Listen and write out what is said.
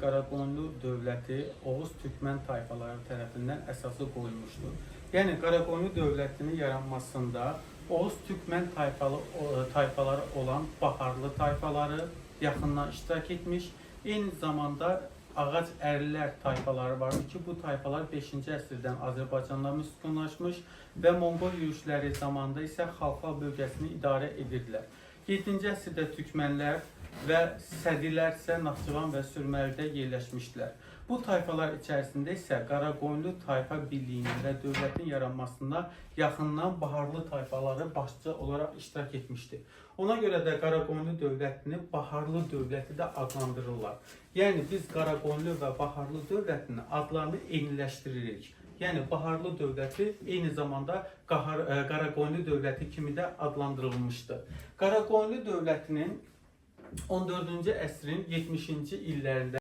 Qaraqoyunlu dövləti Oğuz Türkmən tayfaları tərəfindən əsası qoyulmuşdur. Yəni Qaraqoyunlu dövlətinin yaranmasında Oğuz Türkmən tayfaları olan Baharlı tayfaları yaxından iştirak etmiş. Eyni zamanda Ağac Ərilər tayfaları vardı ki, bu tayfalar 5-ci əsrdən Azərbaycanda məskunlaşmış və Monqol yürüşləri zamanında isə Xalxal bölgəsini idarə edirdilər. 7-ci əsrdə Türkmənlər və Sədilər isə Naxçıvan və Sürməlidə yerləşmişdilər. Bu tayfalar içərisində isə Qaraqoyunlu tayfa birliyinin və dövlətin yaranmasında yaxından Baharlı tayfaları başçı olaraq iştirak etmişdi. Ona görə də Qaraqoyunlu dövlətini Baharlı dövləti də adlandırırlar. Yəni biz Qaraqoyunlu və Baharlı dövlətinin adlarını eyniləşdiririk. Yəni Baharlı dövləti eyni zamanda Qaraqoyunlu dövləti kimi də adlandırılmışdır. Qaraqoyunlu dövlətinin 14-cü əsrin 70-ci illərində